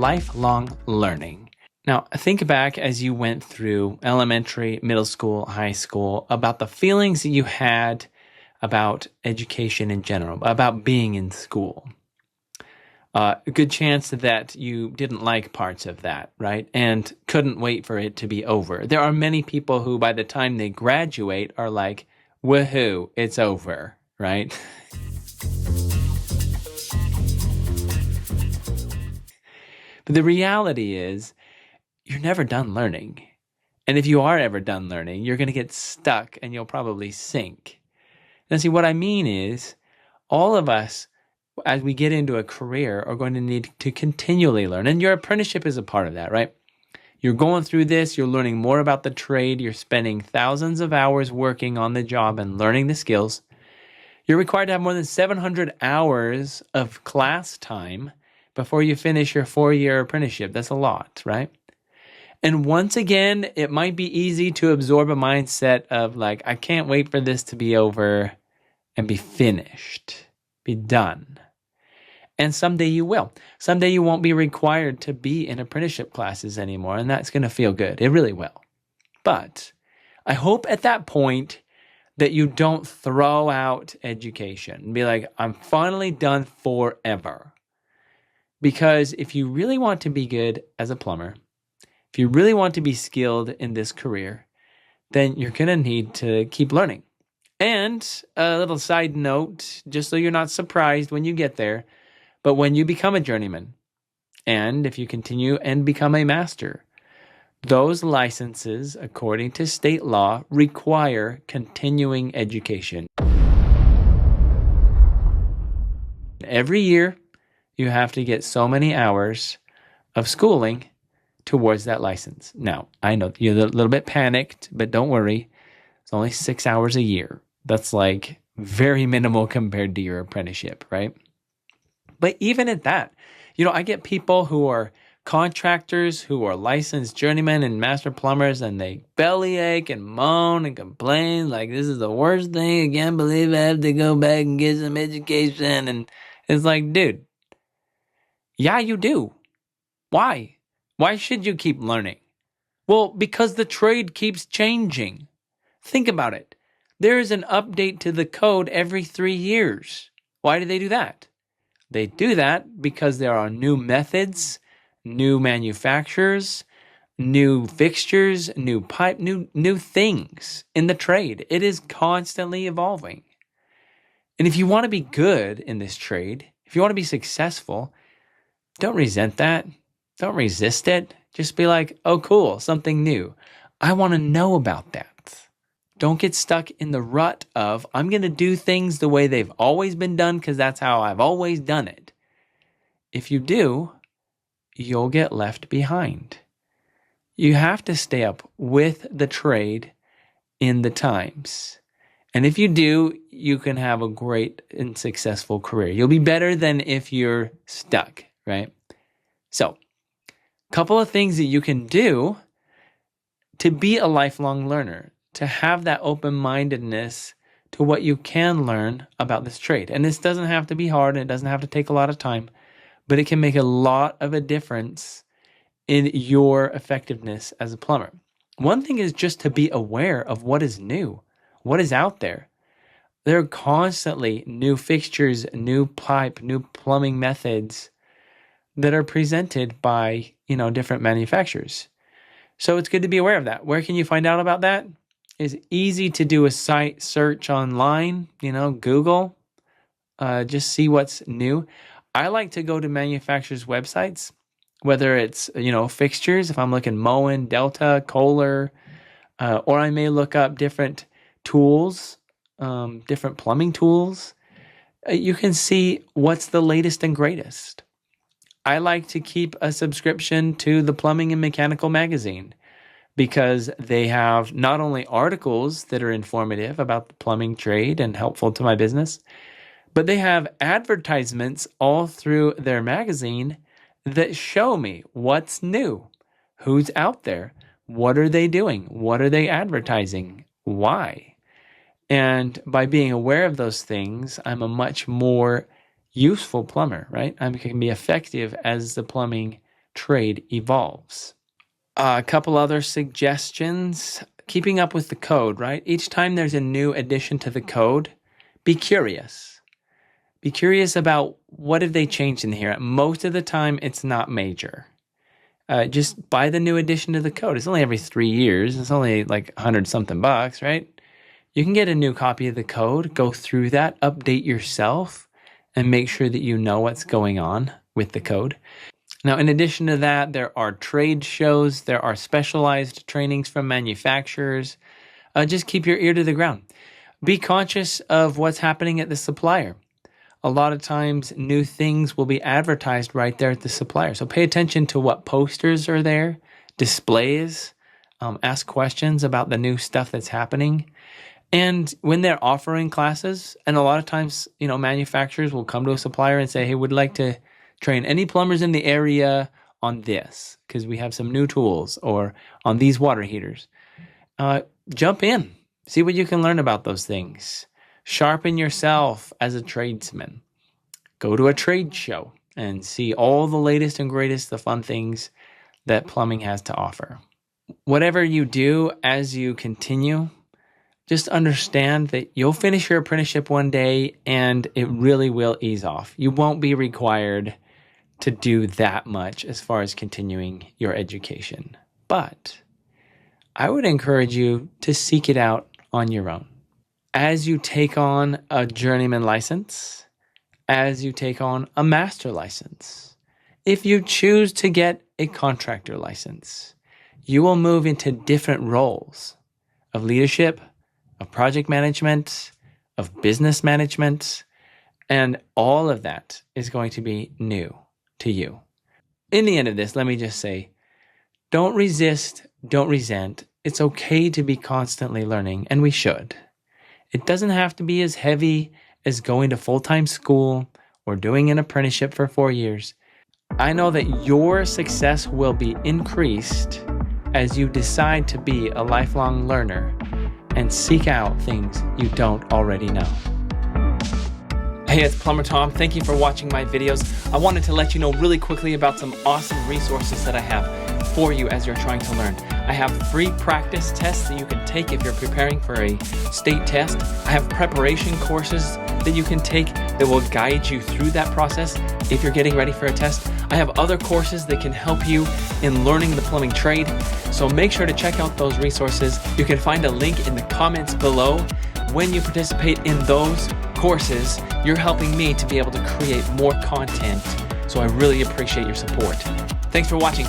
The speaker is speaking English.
lifelong learning. Now, think back as you went through elementary, middle school, high school, about the feelings that you had about education in general, about being in school. A good chance that you didn't like parts of that, right? And couldn't wait for it to be over. There are many people who, by the time they graduate, are like, woohoo, it's over, right? But the reality is, you're never done learning. And if you are ever done learning, you're going to get stuck and you'll probably sink. Now, see, what I mean is, all of us, as we get into a career, are going to need to continually learn. And your apprenticeship is a part of that, right? You're going through this, you're learning more about the trade, you're spending thousands of hours working on the job and learning the skills. You're required to have more than 700 hours of class time before you finish your 4-year apprenticeship. That's a lot, right? And once again, it might be easy to absorb a mindset of like, I can't wait for this to be over and be finished, be done. And someday you will. Someday you won't be required to be in apprenticeship classes anymore, and that's going to feel good. It really will. But I hope at that point that you don't throw out education and be like, I'm finally done forever. Because if you really want to be good as a plumber, if you really want to be skilled in this career, then you're going to need to keep learning. And a little side note, just so you're not surprised when you get there, but when you become a journeyman, and if you continue and become a master, those licenses, according to state law, require continuing education. Every year, you have to get so many hours of schooling towards that license. Now, I know you're a little bit panicked, but don't worry. It's only 6 hours a year. That's like very minimal compared to your apprenticeship, right? But even at that, I get people who are contractors, who are licensed journeymen and master plumbers, and they bellyache and moan and complain like, this is the worst thing. I can't believe I have to go back and get some education. And it's like, dude, yeah, you do. Why? Why should you keep learning? Well, because the trade keeps changing. Think about it. There is an update to the code every 3 years. Why do they do that? They do that because there are new methods, new manufacturers, new fixtures, new pipe, new things in the trade. It is constantly evolving. And if you want to be good in this trade, if you want to be successful, don't resent that. Don't resist it. Just be like, oh, cool, something new. I want to know about that. Don't get stuck in the rut of, I'm going to do things the way they've always been done because that's how I've always done it. If you do, you'll get left behind. You have to stay up with the trade in the times. And if you do, you can have a great and successful career. You'll be better than if you're stuck, right? So, a couple of things that you can do to be a lifelong learner, to have that open-mindedness to what you can learn about this trade. And this doesn't have to be hard, and it doesn't have to take a lot of time, but it can make a lot of a difference in your effectiveness as a plumber. One thing is just to be aware of what is new, what is out there. There are constantly new fixtures, new pipe, new plumbing methods that are presented by, different manufacturers. So it's good to be aware of that. Where can you find out about that? It's easy to do a site search online, Google, just see what's new. I like to go to manufacturers' websites, whether it's, fixtures, if I'm looking Moen, Delta, Kohler, or I may look up different tools, different plumbing tools. You can see what's the latest and greatest. I like to keep a subscription to the Plumbing and Mechanical magazine because they have not only articles that are informative about the plumbing trade and helpful to my business, but they have advertisements all through their magazine that show me what's new, who's out there, what are they doing, what are they advertising, why. And by being aware of those things, I'm a much more useful plumber, right? I can be effective as the plumbing trade evolves. A couple other suggestions. Keeping up with the code, right? Each time there's a new addition to the code, be curious. Be curious about what have they changed in here. Most of the time, it's not major. Just buy the new addition to the code. It's only every 3 years. It's only like $100-something, right? You can get a new copy of the code, go through that, update yourself, and make sure that you know what's going on with the code. Now, in addition to that, there are trade shows. There are specialized trainings from manufacturers. Just keep your ear to the ground. Be conscious of what's happening at the supplier. A lot of times, new things will be advertised right there at the supplier. So pay attention to what posters are there, displays, ask questions about the new stuff that's happening. And when they're offering classes, and a lot of times, manufacturers will come to a supplier and say, hey, we'd like to train any plumbers in the area on this because we have some new tools, or on these water heaters. Jump in, see what you can learn about those things. Sharpen yourself as a tradesman. Go to a trade show and see all the latest and greatest, the fun things that plumbing has to offer. Whatever you do as you continue, just understand that you'll finish your apprenticeship one day and it really will ease off. You won't be required to do that much as far as continuing your education. But I would encourage you to seek it out on your own. As you take on a journeyman license, as you take on a master license, if you choose to get a contractor license, you will move into different roles of leadership, of project management, of business management, and all of that is going to be new to you. In the end of this, let me just say, don't resist, don't resent. It's okay to be constantly learning, and we should. It doesn't have to be as heavy as going to full-time school or doing an apprenticeship for 4 years. I know that your success will be increased as you decide to be a lifelong learner and seek out things you don't already know. Hey, it's Plumber Tom. Thank you for watching my videos. I wanted to let you know really quickly about some awesome resources that I have for you as you're trying to learn. I have free practice tests that you can take if you're preparing for a state test. I have preparation courses that you can take that will guide you through that process if you're getting ready for a test. I have other courses that can help you in learning the plumbing trade. So make sure to check out those resources. You can find a link in the comments below. When you participate in those courses, you're helping me to be able to create more content. So I really appreciate your support. Thanks for watching.